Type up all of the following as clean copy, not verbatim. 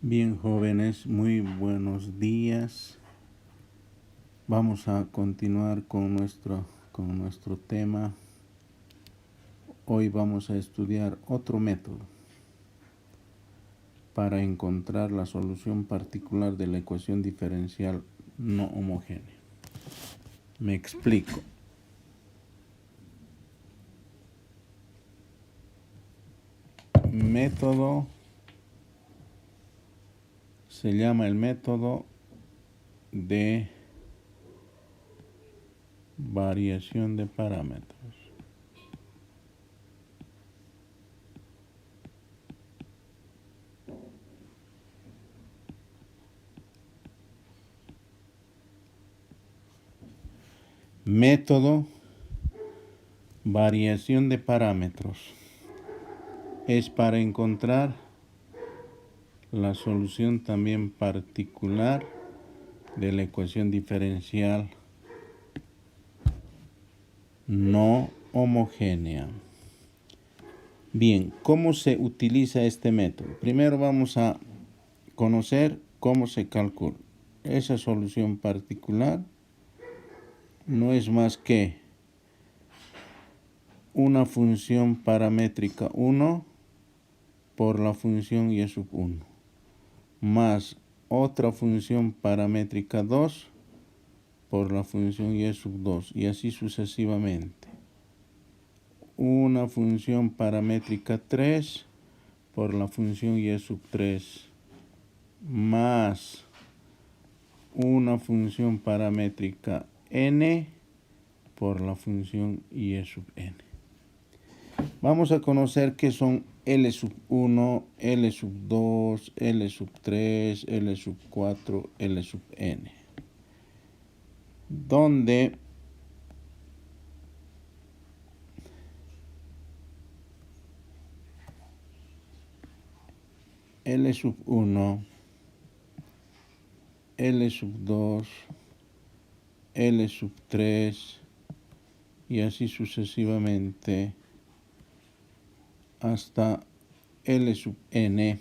Bien, jóvenes, muy buenos días. Vamos a continuar con nuestro tema. Hoy vamos a estudiar otro método para encontrar la solución particular de la ecuación diferencial no homogénea. Me explico. Método se llama el método de variación de parámetros. Método variación de parámetros es para encontrar la solución también particular de la ecuación diferencial no homogénea. Bien, ¿cómo se utiliza este método? Primero vamos a conocer cómo se calcula. Esa solución particular no es más que una función paramétrica 1 por la función y sub 1 más otra función paramétrica 2 por la función y sub 2 y así sucesivamente. Una función paramétrica 3 por la función y sub 3 más una función paramétrica n por la función y sub n. Vamos a conocer qué son L sub 1, L sub 2, L sub 3, L sub 4, L sub n. Donde L sub 1, L sub 2, L sub 3 y así sucesivamente hasta L sub n.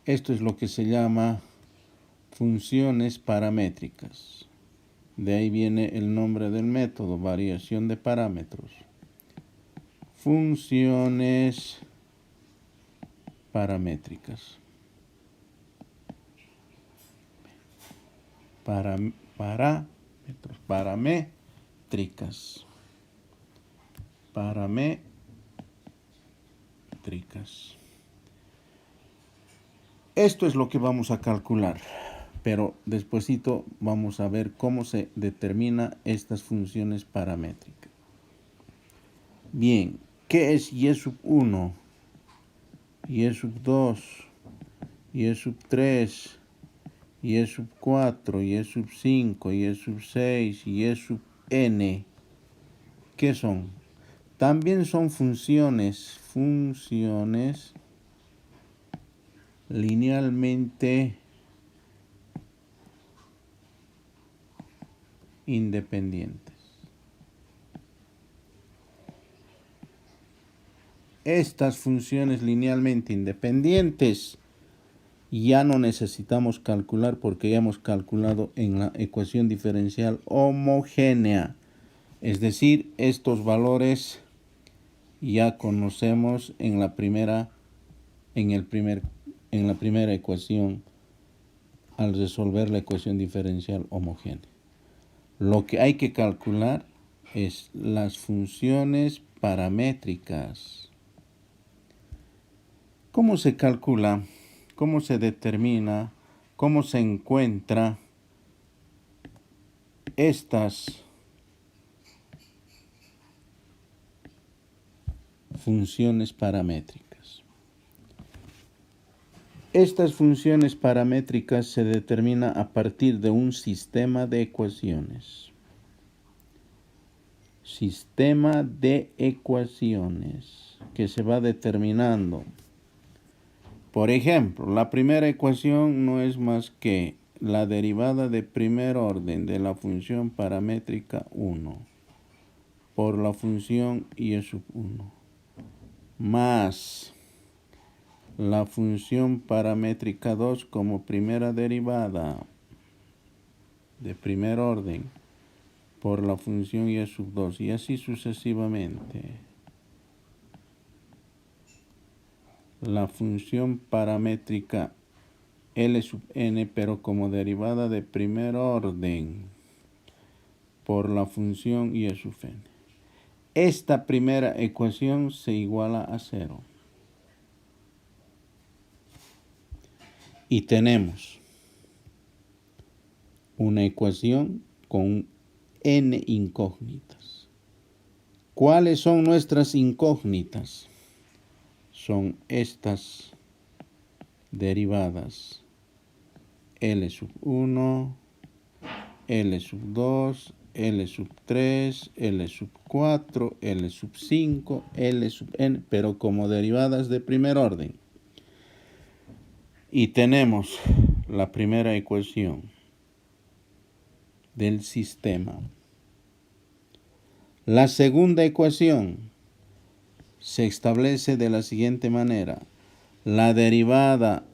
Esto es lo que se llama funciones paramétricas. De ahí viene el nombre del método, variación de parámetros. Funciones paramétricas. Paramétricas. Esto es lo que vamos a calcular, pero despuesito vamos a ver cómo se determina estas funciones paramétricas. Bien, ¿qué es y sub 1? Y sub 2, y sub 3, y sub 4, y sub 5, y sub 6, y sub n. ¿Qué son? También son funciones linealmente independientes. Estas funciones linealmente independientes ya no necesitamos calcular porque ya hemos calculado en la ecuación diferencial homogénea. Es decir, estos valores ya conocemos en la primera ecuación al resolver la ecuación diferencial homogénea. Lo que hay que calcular es las funciones paramétricas. ¿Cómo se calcula? ¿Cómo se determina? ¿Cómo se encuentra estas funciones paramétricas? Estas funciones paramétricas se determinan a partir de un sistema de ecuaciones. Sistema de ecuaciones que se va determinando. Por ejemplo, la primera ecuación no es más que la derivada de primer orden de la función paramétrica 1 por la función y sub 1 más la función paramétrica 2 como primera derivada de primer orden por la función y sub 2 y así sucesivamente. La función paramétrica L sub n pero como derivada de primer orden por la función y sub n. Esta primera ecuación se iguala a 0. Y tenemos una ecuación con n incógnitas. ¿Cuáles son nuestras incógnitas? Son estas derivadas L sub 1, L sub 2, L sub 3, L sub 4, L sub 5, L sub n, pero como derivadas de primer orden. Y tenemos la primera ecuación del sistema. La segunda ecuación se establece de la siguiente manera. La derivada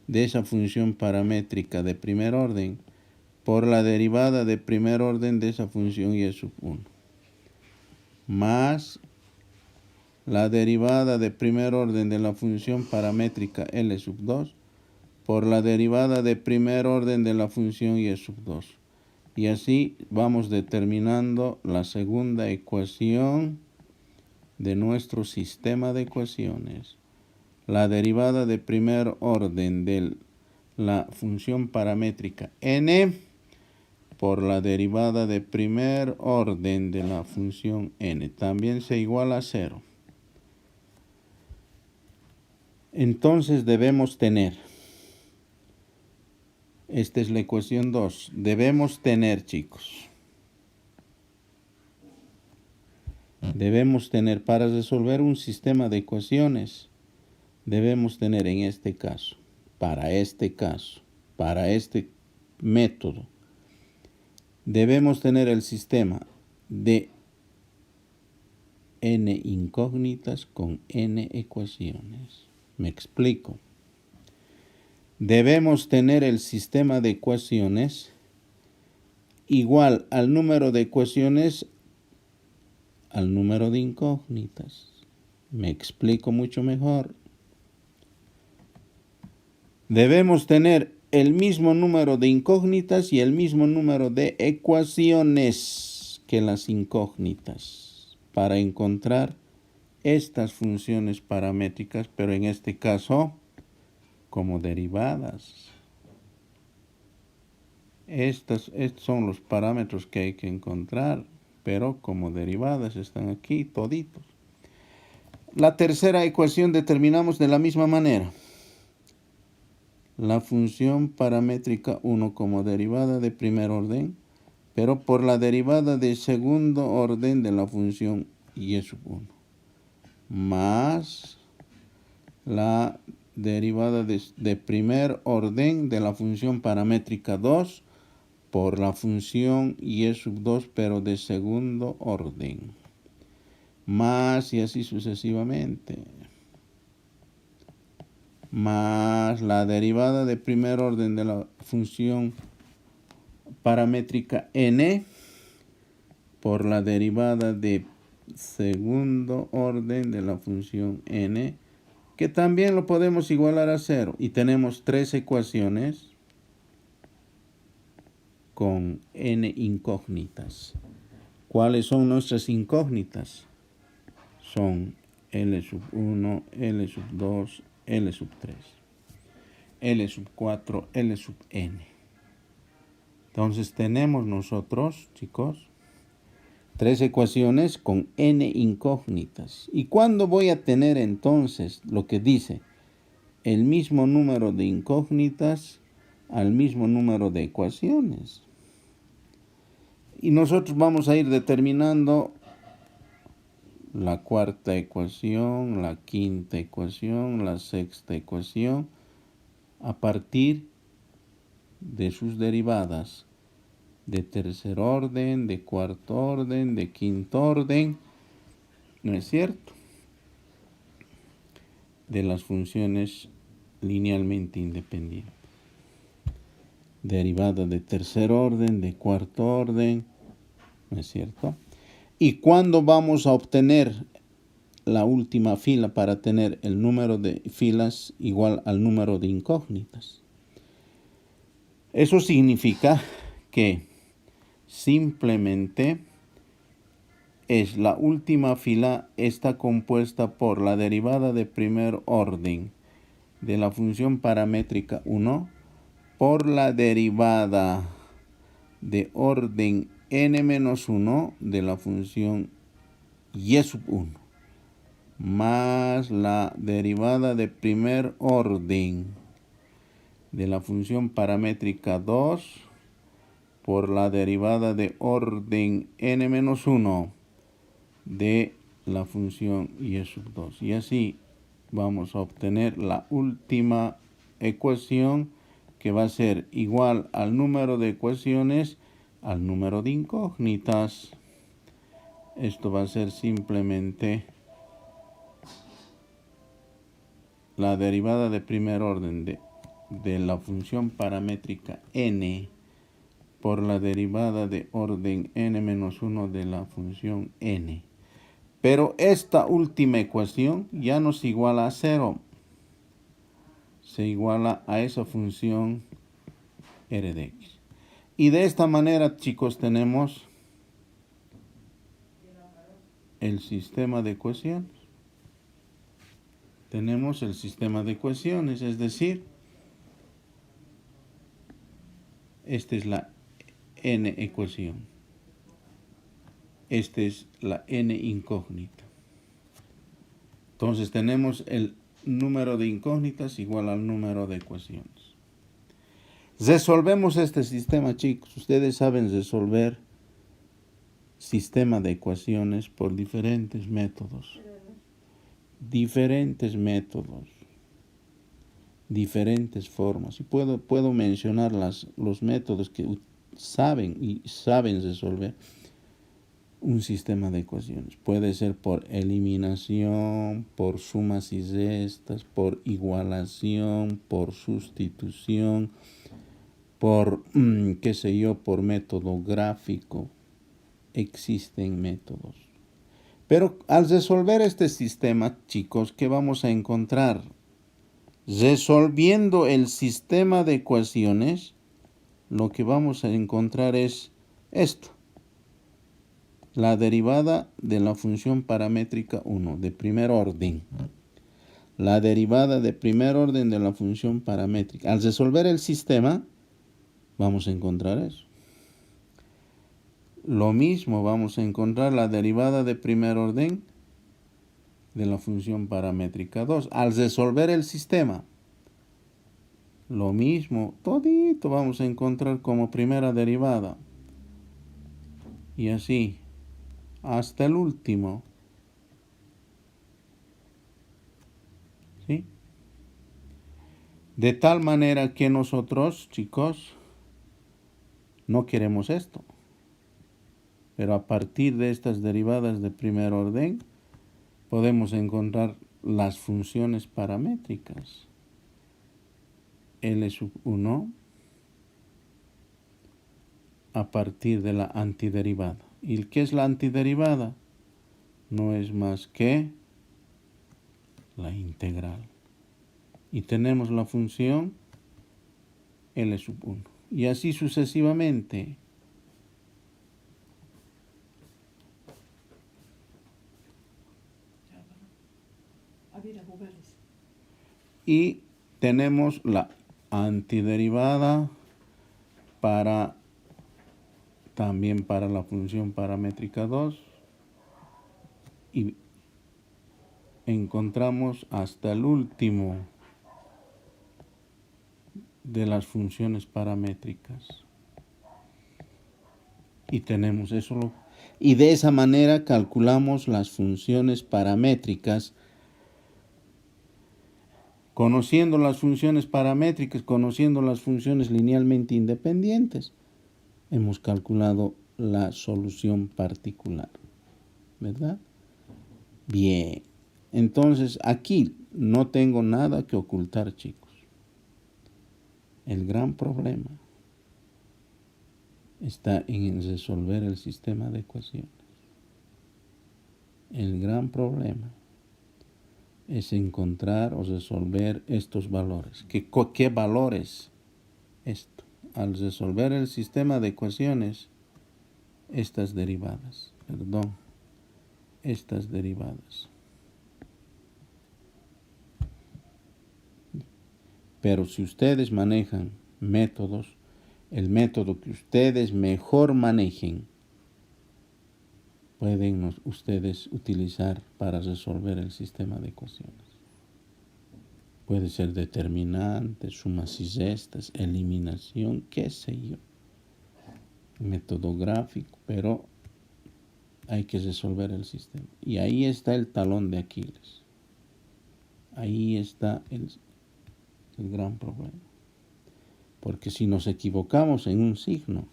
de esa función paramétrica de primer orden por la derivada de primer orden de esa función y sub 1 más la derivada de primer orden de la función paramétrica L sub 2 por la derivada de primer orden de la función y sub 2. Y así vamos determinando la segunda ecuación de nuestro sistema de ecuaciones. La derivada de primer orden de la función paramétrica n por la derivada de primer orden de la función n también se iguala a 0. Entonces debemos tener, esta es la ecuación 2, debemos tener, chicos, para resolver un sistema de ecuaciones, debemos tener en este caso, para este método, debemos tener el sistema de n incógnitas con n ecuaciones. Me explico. Debemos tener el sistema de ecuaciones igual al número de ecuaciones al número de incógnitas. Me explico mucho mejor. Debemos tener el mismo número de incógnitas y el mismo número de ecuaciones que las incógnitas para encontrar estas funciones paramétricas, pero en este caso como derivadas. Estos son los parámetros que hay que encontrar, pero como derivadas están aquí toditos. La tercera ecuación determinamos de la misma manera. La función paramétrica 1 como derivada de primer orden, pero por la derivada de segundo orden de la función y sub 1, más la derivada de primer orden de la función paramétrica 2 por la función y sub 2, pero de segundo orden, más y así sucesivamente, más la derivada de primer orden de la función paramétrica n por la derivada de segundo orden de la función n, que también lo podemos igualar a 0. Y tenemos tres ecuaciones con n incógnitas. ¿Cuáles son nuestras incógnitas? Son L sub 1, L sub 2, L sub 3, L sub 4, L sub n. Entonces tenemos nosotros, chicos, tres ecuaciones con n incógnitas. ¿Y cuándo voy a tener entonces lo que dice el mismo número de incógnitas al mismo número de ecuaciones? Y nosotros vamos a ir determinando la cuarta ecuación, la quinta ecuación, la sexta ecuación, a partir de sus derivadas de tercer orden, de cuarto orden, de quinto orden, ¿no es cierto?, de las funciones linealmente independientes. Derivada de tercer orden, de cuarto orden, ¿no es cierto? ¿Y cuándo vamos a obtener la última fila para tener el número de filas igual al número de incógnitas? Eso significa que simplemente es la última fila está compuesta por la derivada de primer orden de la función paramétrica 1 por la derivada de orden n-1 de la función y sub 1 más la derivada de primer orden de la función paramétrica 2 por la derivada de orden n-1 de la función y sub 2. Y así vamos a obtener la última ecuación, que va a ser igual al número de ecuaciones al número de incógnitas. Esto va a ser simplemente la derivada de primer orden de la función paramétrica n por la derivada de orden n-1 de la función n. Pero esta última ecuación ya no se iguala a 0. Se iguala a esa función r de x. Y de esta manera, chicos, tenemos el sistema de ecuaciones. Tenemos el sistema de ecuaciones, es decir, esta es la n ecuación. Esta es la n incógnita. Entonces tenemos el número de incógnitas igual al número de ecuaciones. Resolvemos este sistema, chicos. Ustedes saben resolver sistema de ecuaciones por diferentes métodos. Diferentes métodos. Diferentes formas. Y puedo mencionar los métodos que saben resolver un sistema de ecuaciones. Puede ser por eliminación, por sumas y restas, por igualación, por sustitución, por, por método gráfico. Existen métodos. Pero al resolver este sistema, chicos, ¿qué vamos a encontrar? Resolviendo el sistema de ecuaciones, lo que vamos a encontrar es esto. La derivada de la función paramétrica 1 de primer orden. La derivada de primer orden de la función paramétrica. Al resolver el sistema, vamos a encontrar eso. Lo mismo vamos a encontrar la derivada de primer orden de la función paramétrica 2. Al resolver el sistema, lo mismo, todito vamos a encontrar como primera derivada. Y así, hasta el último. ¿Sí? De tal manera que nosotros, chicos, no queremos esto. Pero a partir de estas derivadas de primer orden, podemos encontrar las funciones paramétricas. L sub 1 a partir de la antiderivada. ¿Y qué es la antiderivada? No es más que la integral. Y tenemos la función L sub 1. Y así sucesivamente. Y tenemos la antiderivada también para la función paramétrica 2. Y encontramos hasta el último de las funciones paramétricas. Y tenemos eso. Y de esa manera calculamos las funciones paramétricas. Conociendo las funciones paramétricas, conociendo las funciones linealmente independientes, hemos calculado la solución particular, ¿verdad? Bien, entonces aquí no tengo nada que ocultar, chicos. El gran problema está en resolver el sistema de ecuaciones. El gran problema es encontrar o resolver estos valores. ¿Qué valores? Esto. Al resolver el sistema de ecuaciones, estas derivadas. Pero si ustedes manejan métodos, el método que ustedes mejor manejen, pueden ustedes utilizar para resolver el sistema de ecuaciones. Puede ser determinantes, sumas y restas, eliminación, qué sé yo. Método gráfico, pero hay que resolver el sistema. Y ahí está el talón de Aquiles. Ahí está el gran problema. Porque si nos equivocamos en un signo,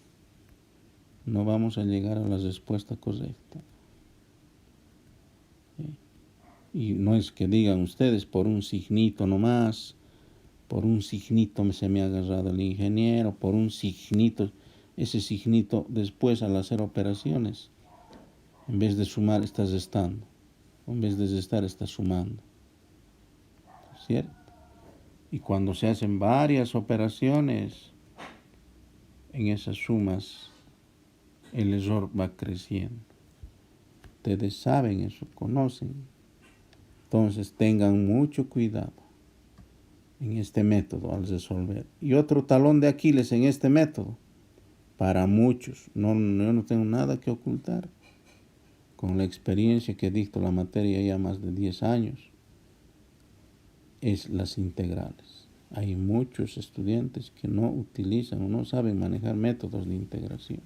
no vamos a llegar a la respuesta correcta. Y no es que digan ustedes por un signito nomás, por un signito se me ha agarrado el ingeniero, por un signito, ese signito después al hacer operaciones, en vez de sumar estás restando, en vez de restar estás sumando, ¿cierto? Y cuando se hacen varias operaciones, en esas sumas el error va creciendo. Ustedes saben eso, conocen. Entonces tengan mucho cuidado en este método al resolver. Y otro talón de Aquiles en este método, para muchos, yo no tengo nada que ocultar, con la experiencia que dicto la materia ya más de 10 años, es las integrales. Hay muchos estudiantes que no utilizan o no saben manejar métodos de integración.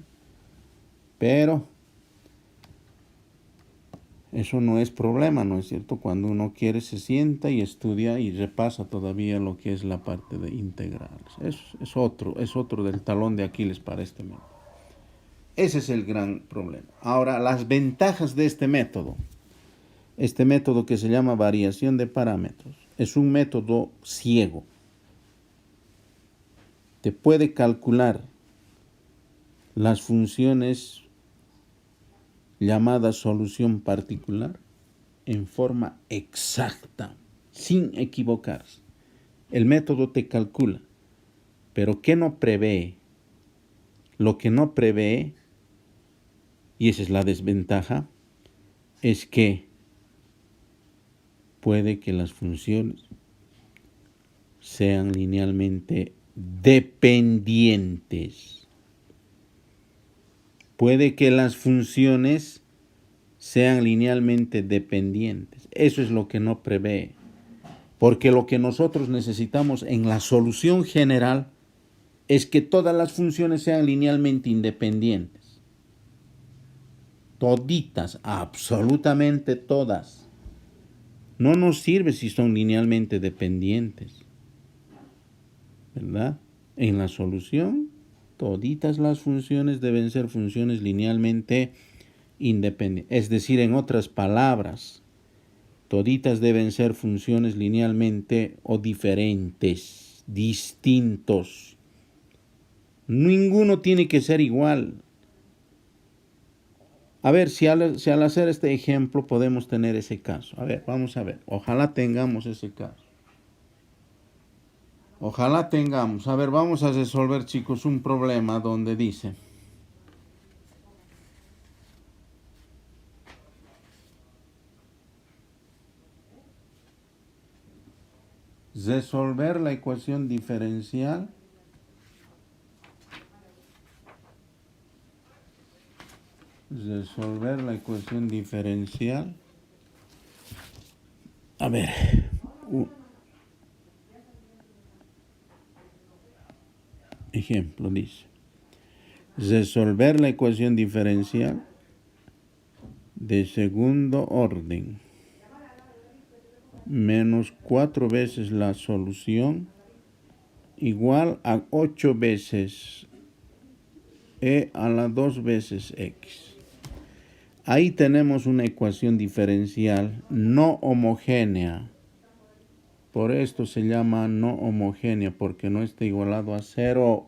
Pero eso no es problema, ¿no es cierto? Cuando uno quiere se sienta y estudia y repasa todavía lo que es la parte de integrales. Es otro del talón de Aquiles para este método. Ese es el gran problema. Ahora, las ventajas de este método que se llama variación de parámetros, es un método ciego. Te puede calcular las funciones llamada solución particular en forma exacta, sin equivocarse. El método te calcula, pero ¿qué no prevé? Lo que no prevé, y esa es la desventaja, es que puede que las funciones sean linealmente dependientes. Puede que las funciones sean linealmente dependientes. Eso es lo que no prevé. Porque lo que nosotros necesitamos en la solución general es que todas las funciones sean linealmente independientes. Toditas, absolutamente todas. No nos sirve si son linealmente dependientes. ¿Verdad? En la solución, toditas las funciones deben ser funciones linealmente independientes. Es decir, en otras palabras, toditas deben ser funciones linealmente o diferentes, distintos. Ninguno tiene que ser igual. A ver, si al hacer este ejemplo podemos tener ese caso. A ver, vamos a ver. Ojalá tengamos ese caso. Ojalá tengamos. A ver, vamos a resolver, chicos, un problema donde dice: resolver la ecuación diferencial a ver, ejemplo dice: resolver la ecuación diferencial de segundo orden menos 4 veces la solución igual a 8 veces e a la 2 veces x. Ahí tenemos una ecuación diferencial no homogénea. Por esto se llama no homogénea, porque no está igualado a 0.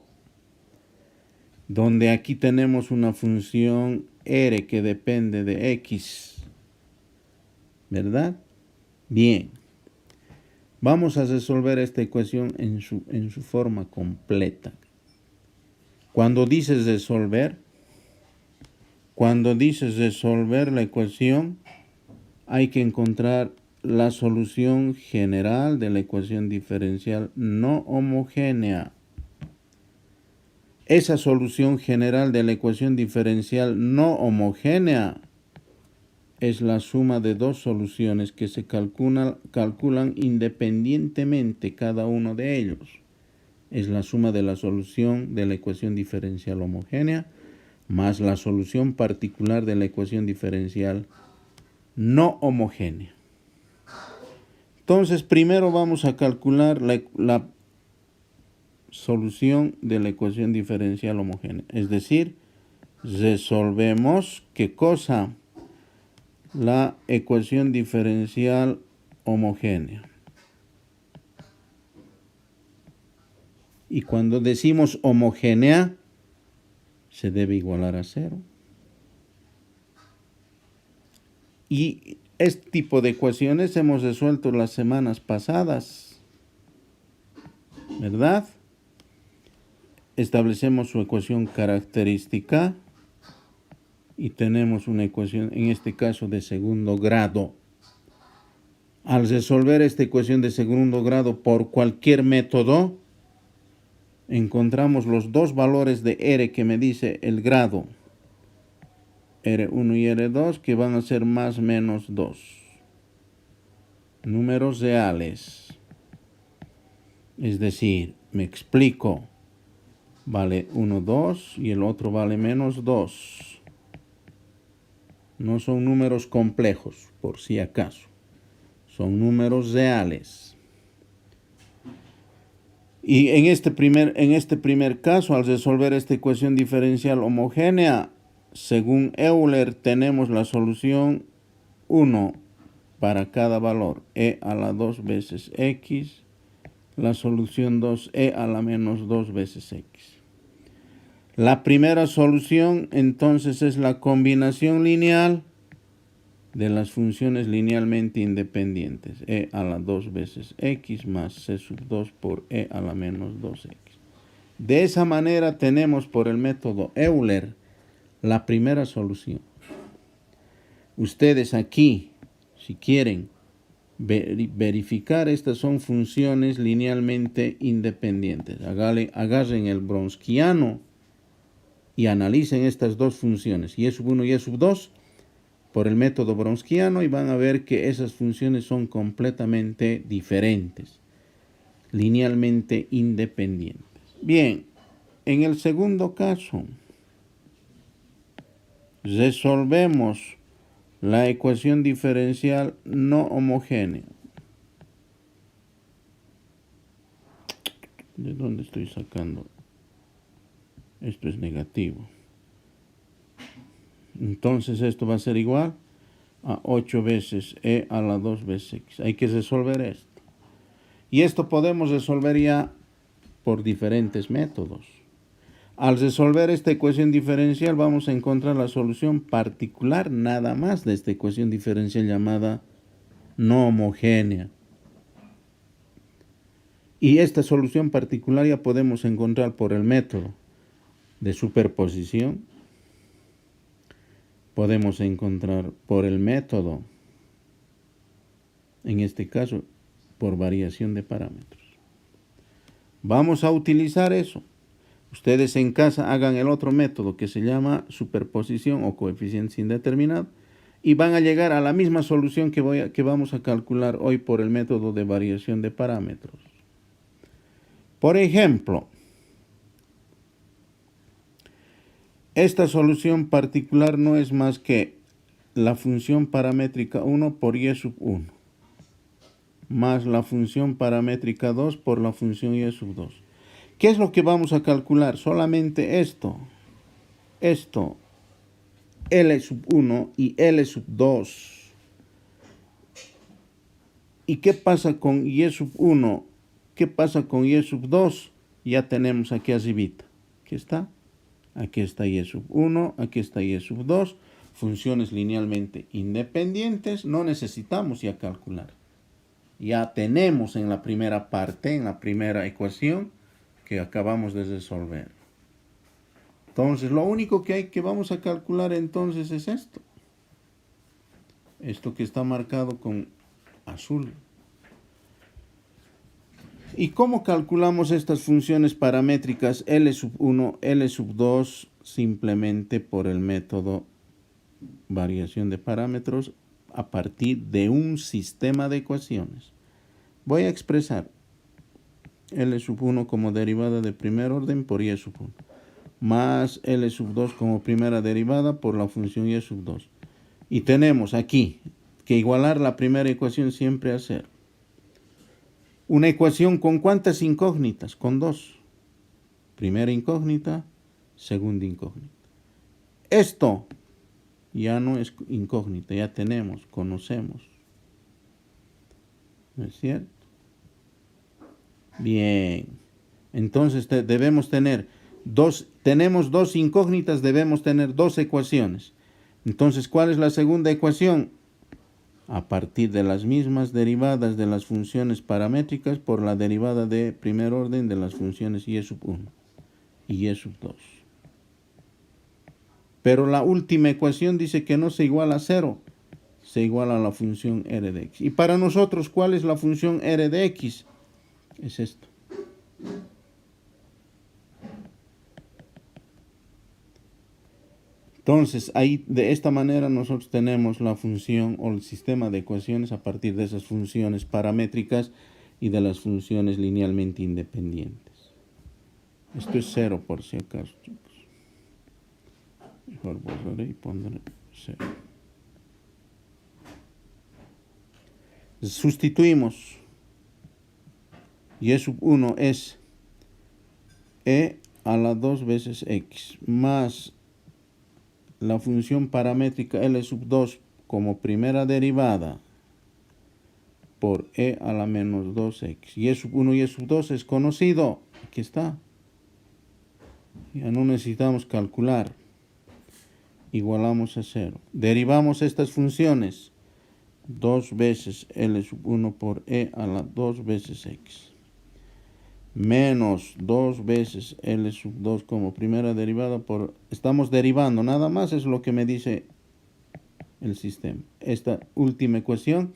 Donde aquí tenemos una función r que depende de x. ¿Verdad? Bien. Vamos a resolver esta ecuación en su forma completa. Cuando dices resolver la ecuación, hay que encontrar la solución general de la ecuación diferencial no homogénea. Esa solución general de la ecuación diferencial no homogénea es la suma de dos soluciones que se calculan independientemente cada uno de ellos. Es la suma de la solución de la ecuación diferencial homogénea más la solución particular de la ecuación diferencial no homogénea. Entonces, primero vamos a calcular la solución de la ecuación diferencial homogénea. Es decir, resolvemos, ¿qué cosa? La ecuación diferencial homogénea. Y cuando decimos homogénea, se debe igualar a 0. Y este tipo de ecuaciones hemos resuelto las semanas pasadas, ¿verdad? Establecemos su ecuación característica y tenemos una ecuación, en este caso, de segundo grado. Al resolver esta ecuación de segundo grado por cualquier método, encontramos los dos valores de R que me dice el grado, R1 y R2, que van a ser más menos 2. Números reales. Es decir, me explico, vale 1, 2 y el otro vale menos 2. No son números complejos, por si acaso. Son números reales. Y en este primer caso, al resolver esta ecuación diferencial homogénea, según Euler, tenemos la solución 1 para cada valor, e a la 2 veces x, la solución 2, e a la menos 2 veces x. La primera solución, entonces, es la combinación lineal de las funciones linealmente independientes, e a la 2 veces x más c sub 2 por e a la menos 2x. De esa manera tenemos por el método Euler la primera solución. Ustedes aquí, si quieren verificar, estas son funciones linealmente independientes. Agarren el Browniano y analicen estas dos funciones, y sub 1 y sub 2, por el método Browniano, y van a ver que esas funciones son completamente diferentes, linealmente independientes. Bien, en el segundo caso, resolvemos la ecuación diferencial no homogénea. ¿De dónde estoy sacando? Esto es negativo. Entonces esto va a ser igual a 8 veces e a la 2 veces x. Hay que resolver esto. Y esto podemos resolver ya por diferentes métodos. Al resolver esta ecuación diferencial vamos a encontrar la solución particular nada más de esta ecuación diferencial llamada no homogénea. Y esta solución particular ya podemos encontrar por el método de superposición. Podemos encontrar por el método, en este caso, por variación de parámetros. Vamos a utilizar eso. Ustedes en casa hagan el otro método que se llama superposición o coeficiente indeterminado y van a llegar a la misma solución que vamos a calcular hoy por el método de variación de parámetros. Por ejemplo, esta solución particular no es más que la función paramétrica 1 por y sub 1 más la función paramétrica 2 por la función y sub 2. ¿Qué es lo que vamos a calcular? Solamente esto. L sub 1 y L sub 2. ¿Y qué pasa con Y sub 1? ¿Qué pasa con Y sub 2? Ya tenemos aquí arribita. Aquí está. Aquí está Y sub 1, aquí está Y sub 2. Funciones linealmente independientes. No necesitamos ya calcular. Ya tenemos en la primera parte, en la primera ecuación, que acabamos de resolver. Entonces, lo único que vamos a calcular entonces es esto. Esto que está marcado con azul. ¿Y cómo calculamos estas funciones paramétricas L sub 1, L sub 2? Simplemente por el método variación de parámetros a partir de un sistema de ecuaciones. Voy a expresar L sub 1 como derivada de primer orden por Y sub 1, más L sub 2 como primera derivada por la función Y sub 2. Y tenemos aquí que igualar la primera ecuación siempre a 0. Una ecuación con ¿cuántas incógnitas? Con 2. Primera incógnita, segunda incógnita. Esto ya no es incógnita, ya tenemos, conocemos. ¿No es cierto? Bien. Entonces debemos tener tenemos dos incógnitas, debemos tener dos ecuaciones. Entonces, ¿cuál es la segunda ecuación? A partir de las mismas derivadas de las funciones paramétricas por la derivada de primer orden de las funciones Y sub 1 y Y sub 2. Pero la última ecuación dice que no se iguala a 0, se iguala a la función R de X. Y para nosotros, ¿cuál es la función R de X? Es esto. Entonces, ahí de esta manera nosotros tenemos la función o el sistema de ecuaciones a partir de esas funciones paramétricas y de las funciones linealmente independientes. Esto es 0 por si acaso, chicos. Mejor borraré y pondré 0. Sustituimos. Y sub 1 es E a la 2 veces X más la función paramétrica L sub 2 como primera derivada por E a la menos 2X. Y sub 1 y sub 2 es conocido. Aquí está. Ya no necesitamos calcular. Igualamos a 0. Derivamos estas funciones. 2 veces L sub 1 por E a la 2 veces X. Menos 2 veces L sub 2 como primera derivada por... Estamos derivando, nada más es lo que me dice el sistema. Esta última ecuación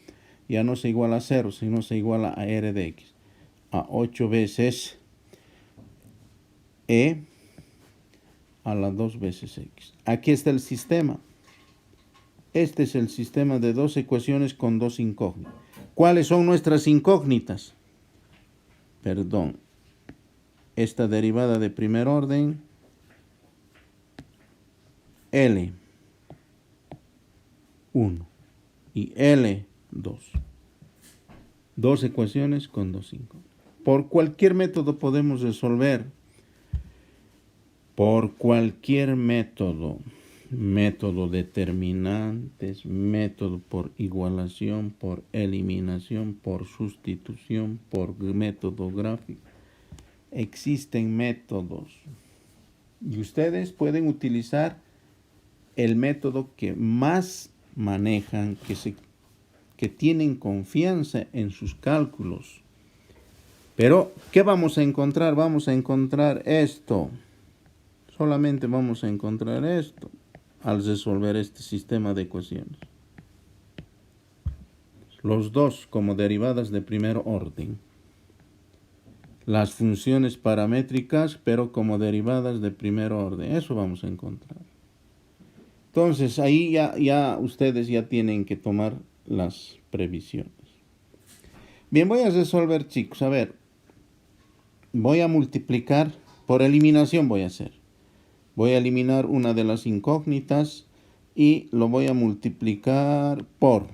ya no se iguala a 0, sino se iguala a R de X. A 8 veces E a la 2 veces X. Aquí está el sistema. Este es el sistema de dos ecuaciones con dos incógnitas. ¿Cuáles son nuestras incógnitas? Perdón. Esta derivada de primer orden, L1 y L2. Dos ecuaciones con dos incógnitas. Por cualquier método podemos resolver. Por cualquier método. Método determinantes, método por igualación, por eliminación, por sustitución, por método gráfico. Existen métodos y ustedes pueden utilizar el método que más manejan, que tienen confianza en sus cálculos. Pero, ¿qué vamos a encontrar? Vamos a encontrar esto. Solamente vamos a encontrar esto al resolver este sistema de ecuaciones. Los dos como derivadas de primer orden. Las funciones paramétricas, pero como derivadas de primer orden. Eso vamos a encontrar. Entonces, ahí ya ustedes ya tienen que tomar las previsiones. Bien, voy a resolver, chicos. A ver, voy a multiplicar, por eliminación voy a hacer. Voy a eliminar una de las incógnitas y lo voy a multiplicar por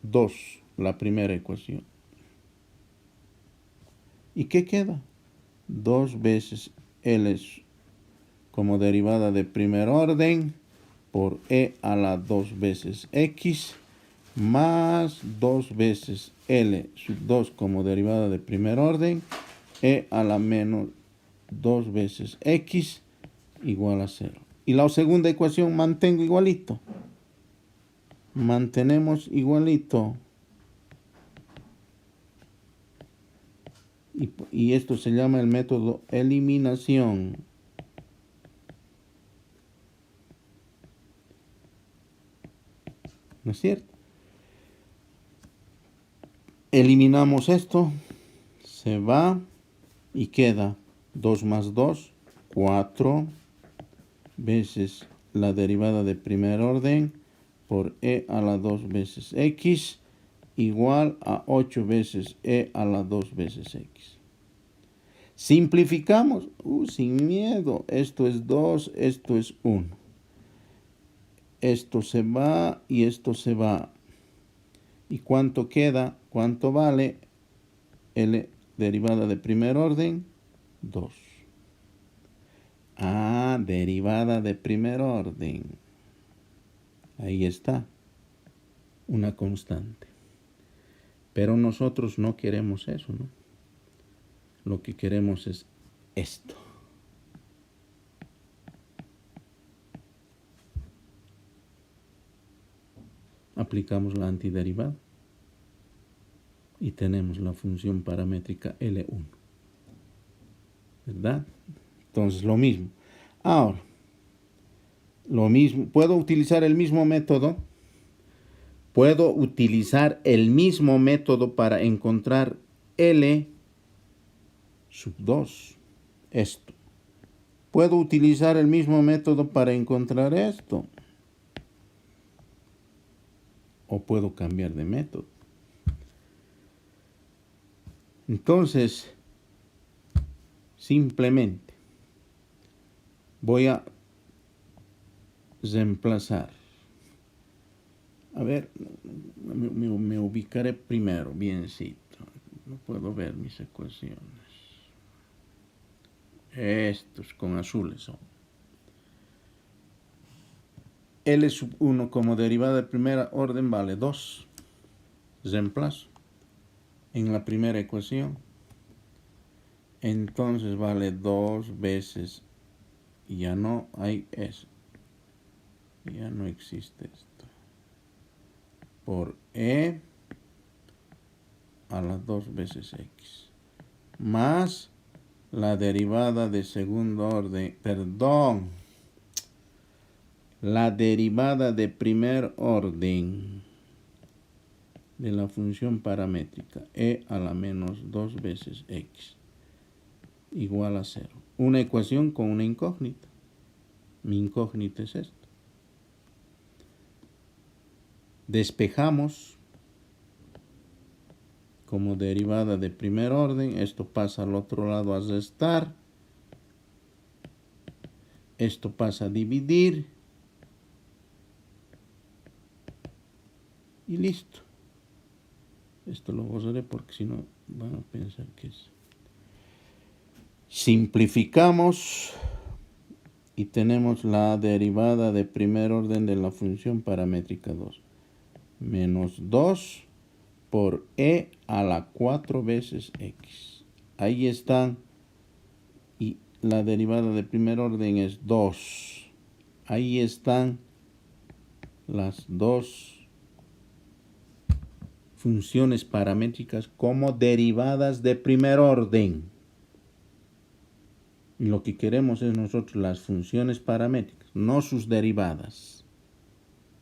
2, la primera ecuación. ¿Y qué queda? 2 veces L como derivada de primer orden por e a la 2 veces x más 2 veces L sub 2 como derivada de primer orden, e a la menos 2 veces x igual a 0. Y la segunda ecuación mantengo igualito. Mantenemos igualito. Y esto se llama el método eliminación. ¿No es cierto? Eliminamos esto, se va y queda 2 más 2, 4 veces la derivada de primer orden por e a la 2 veces x igual a 8 veces e a la 2 veces x. Simplificamos, sin miedo, esto es 2, esto es 1. Esto se va y esto se va. ¿Y cuánto queda? ¿Cuánto vale? L derivada de primer orden, 2. Derivada de primer orden. Ahí está, una constante. Pero nosotros no queremos eso, ¿no? Lo que queremos es esto. Aplicamos la antiderivada y tenemos la función paramétrica L1. ¿Verdad? Entonces lo mismo. Ahora, lo mismo, puedo utilizar el mismo método. Puedo utilizar el mismo método para encontrar L sub 2. Esto. Puedo utilizar el mismo método para encontrar esto. O puedo cambiar de método. Entonces, simplemente voy a reemplazar. A ver, me ubicaré primero, biencito. No puedo ver mis ecuaciones. Estos con azules son. L sub 1 como derivada de primera orden vale 2. Reemplazo en la primera ecuación. Entonces vale 2 veces. Ya no hay eso. Ya no existe esto. Por e a las 2 veces x. Más la derivada de segundo orden. Perdón. La derivada de primer orden de la función paramétrica e a la menos 2 veces x igual a 0. Una ecuación con una incógnita. Mi incógnita es esto. Despejamos como derivada de primer orden. Esto pasa al otro lado a restar. Esto pasa a dividir. Y listo. Esto lo borraré porque si no van a pensar que es. Simplificamos y tenemos la derivada de primer orden de la función paramétrica 2. Menos 2 por e a la 4 veces x. Ahí están. Y la derivada de primer orden es 2. Ahí están las dos funciones paramétricas como derivadas de primer orden. Y lo que queremos es nosotros las funciones paramétricas, no sus derivadas.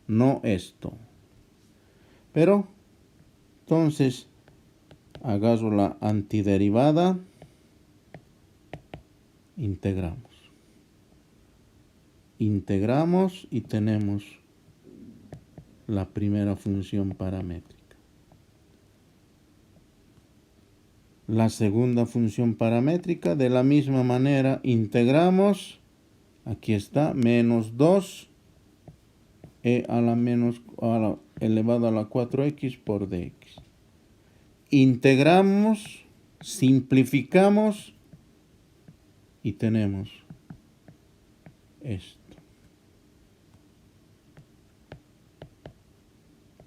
No esto. Pero, entonces, agarro la antiderivada, integramos. Integramos y tenemos la primera función paramétrica. La segunda función paramétrica, de la misma manera, integramos. Aquí está, menos 2 e a la menos elevado a la 4x por dx. Integramos, simplificamos y tenemos esto.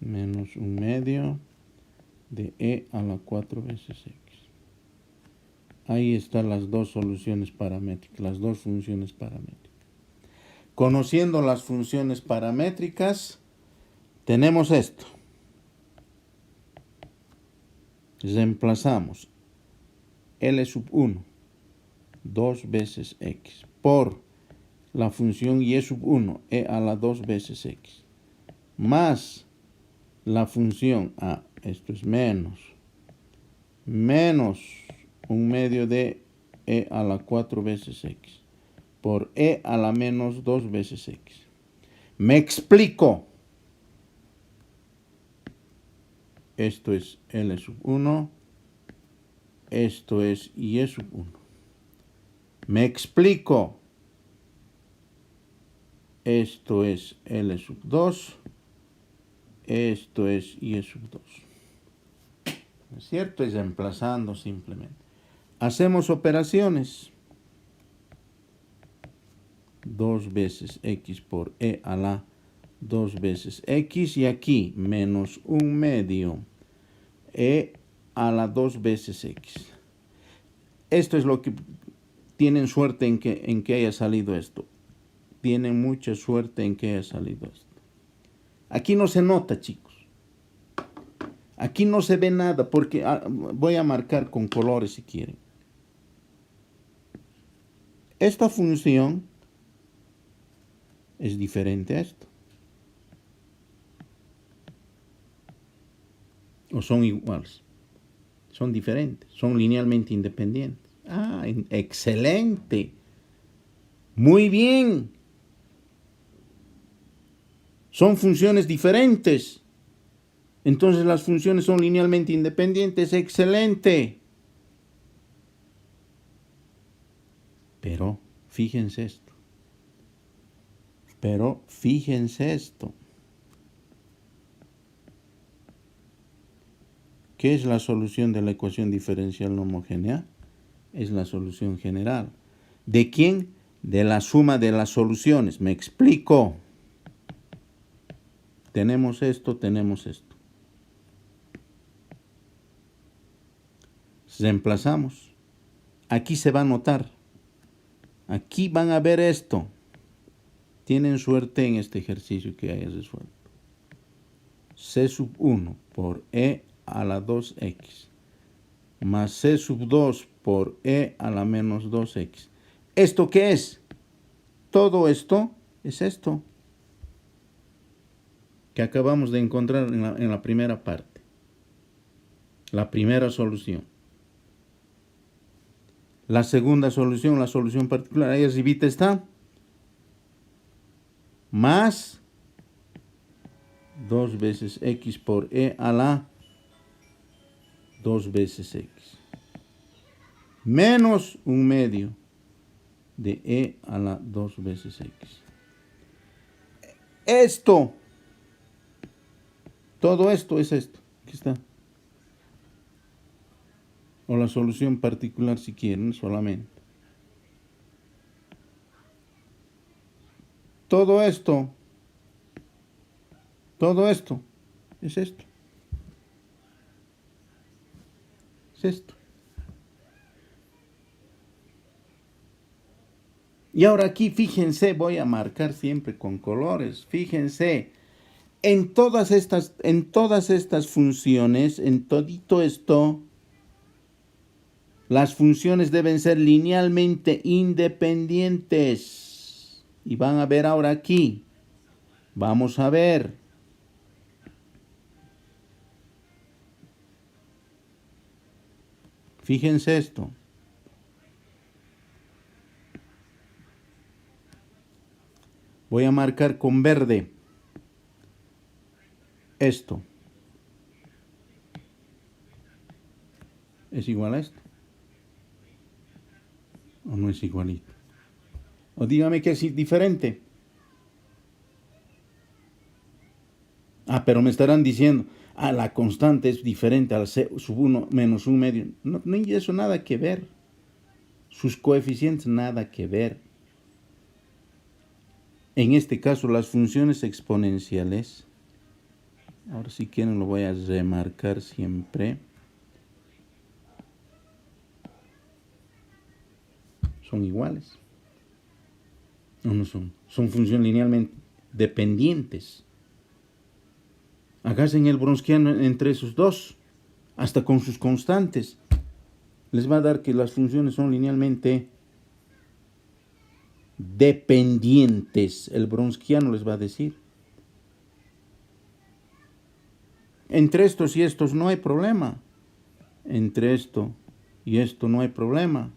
Menos 1/2 de e a la 4 veces x. Ahí están las dos soluciones paramétricas, las dos funciones paramétricas. Conociendo las funciones paramétricas, tenemos esto. Reemplazamos L sub 1, 2 veces x, por la función y sub 1, e a la 2 veces x, más la función a, esto es menos 1/2 de e a la 4 veces x, por e a la menos 2 veces x. Me explico. Esto es L sub 1, esto es y sub 1. Me explico. Esto es L sub 2, esto es y sub 2. ¿No es cierto? Es reemplazando simplemente. Hacemos operaciones. 2 veces x por e a la 2 veces x, y aquí menos 1/2 e a la 2 veces x. Esto es lo que tienen suerte en que haya salido esto. Tienen mucha suerte en que haya salido esto. Aquí no se nota, chicos. Aquí no se ve nada porque voy a marcar con colores si quieren. Esta función es diferente a esto. O son iguales. Son diferentes. Son linealmente independientes. Ah, excelente. Muy bien. Son funciones diferentes. Entonces las funciones son linealmente independientes. Excelente. Pero fíjense esto. ¿Qué es la solución de la ecuación diferencial no homogénea? Es la solución general. ¿De quién? De la suma de las soluciones. Me explico. Tenemos esto, tenemos esto. Reemplazamos. Aquí se va a notar. Aquí van a ver esto. Tienen suerte en este ejercicio que hayas resuelto. C sub 1 por e a la 2x más c sub 2 por e a la menos 2x. ¿Esto qué es? Todo esto es esto que acabamos de encontrar en la primera parte. La primera solución. La segunda solución, la solución particular, ahí arribita está. Más 2 veces x por e a la 2 veces x. Menos 1/2 de e a la 2 veces x. Esto. Todo esto es esto. Aquí está. O la solución particular si quieren solamente. Todo esto es esto. Es esto. Y ahora aquí, fíjense, voy a marcar siempre con colores. Fíjense, en todas estas funciones, en todito esto, las funciones deben ser linealmente independientes. Y van a ver ahora aquí. Vamos a ver. Fíjense esto. Voy a marcar con verde esto. ¿Es igual a esto? ¿O no es igualito? O dígame que es diferente. Ah, pero me estarán diciendo, la constante es diferente al c sub 1 menos 1/2. No hay eso nada que ver. Sus coeficientes nada que ver. En este caso, las funciones exponenciales, ahora si quieren lo voy a remarcar siempre, son iguales. No son. Son funciones linealmente dependientes. Hagan el Bronsquiano entre esos dos, hasta con sus constantes. Les va a dar que las funciones son linealmente dependientes. El Bronsquiano les va a decir. Entre estos y estos no hay problema. Entre esto y esto no hay problema.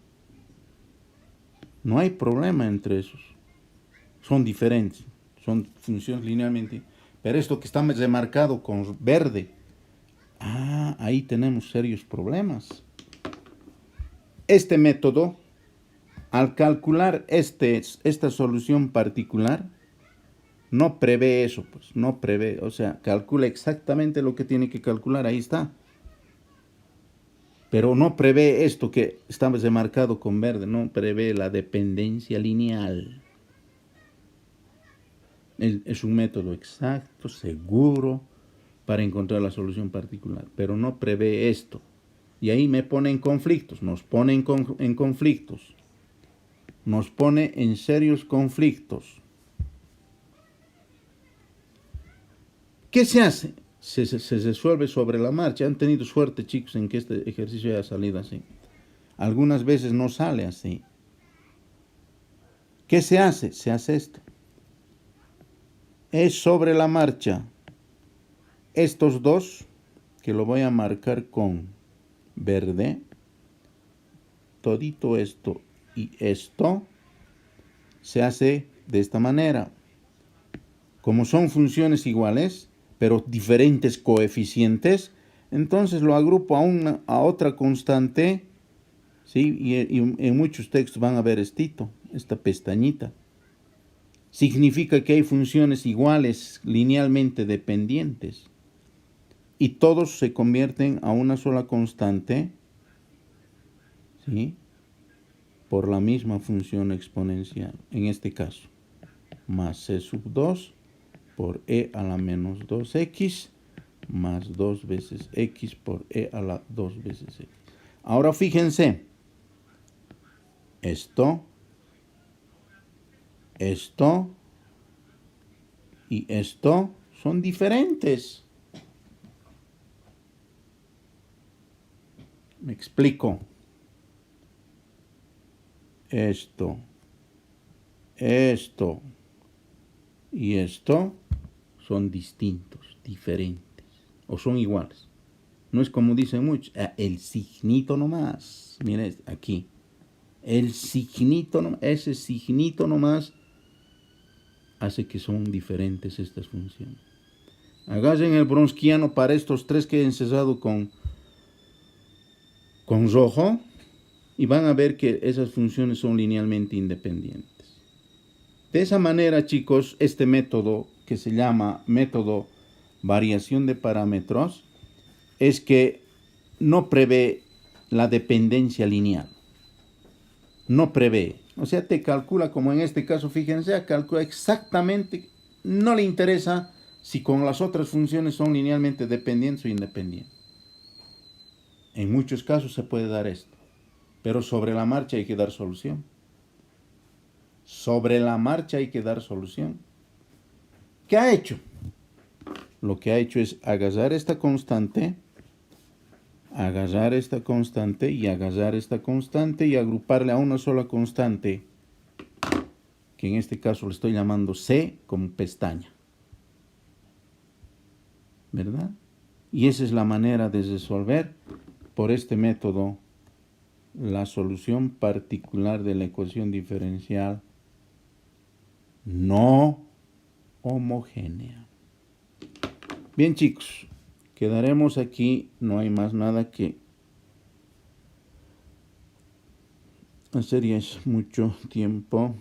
No hay problema entre esos. Son diferentes. Son funciones linealmente. Pero esto que está remarcado con verde, ahí tenemos serios problemas. Este método, al calcular esta solución particular, no prevé eso, pues, no prevé, o sea, calcula exactamente lo que tiene que calcular, ahí está. Pero no prevé esto que está remarcado con verde, no prevé la dependencia lineal. Es un método exacto, seguro, para encontrar la solución particular, pero no prevé esto. Y ahí me pone en conflictos, nos pone en conflictos, nos pone en serios conflictos. ¿Qué se hace? Se resuelve sobre la marcha. Han tenido suerte, chicos, en que este ejercicio haya salido así. Algunas veces no sale así. ¿Qué se hace? Se hace esto. Es sobre la marcha. Estos dos, que lo voy a marcar con verde, todito esto y esto, se hace de esta manera. Como son funciones iguales, pero diferentes coeficientes, entonces lo agrupo a otra constante, ¿sí? Y en muchos textos van a ver esta pestañita. Significa que hay funciones iguales, linealmente dependientes. Y todos se convierten a una sola constante, ¿sí? Por la misma función exponencial. En este caso, más c sub 2 por e a la menos 2x más 2 veces x por e a la 2 veces x. Ahora fíjense, esto y esto son diferentes. Me explico. Esto y esto son distintos, diferentes, o son iguales. No es como dicen muchos, el signito nomás. Miren aquí. El signito nomás, ese signito nomás hace que son diferentes estas funciones. Agarren el Bronsquiano para estos tres que he encesado con rojo y van a ver que esas funciones son linealmente independientes. De esa manera, chicos, este método que se llama método variación de parámetros es que no prevé la dependencia lineal. No prevé. O sea, te calcula, como en este caso, fíjense, calcula exactamente, no le interesa si con las otras funciones son linealmente dependientes o independientes. En muchos casos se puede dar esto, pero sobre la marcha hay que dar solución. Sobre la marcha hay que dar solución. ¿Qué ha hecho? Lo que ha hecho es agarrar esta constante y agarrar esta constante y agruparle a una sola constante, que en este caso le estoy llamando C como pestaña. ¿Verdad? Y esa es la manera de resolver por este método la solución particular de la ecuación diferencial no homogénea. Bien, chicos, quedaremos aquí, no hay más nada que hacer, ya es mucho tiempo.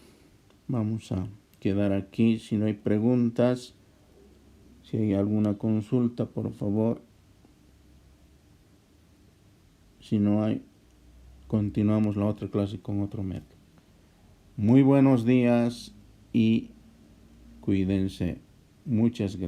Vamos a quedar aquí, si no hay preguntas, si hay alguna consulta, por favor. Si no hay, continuamos la otra clase con otro método. Muy buenos días y Cuídense. Muchas gracias.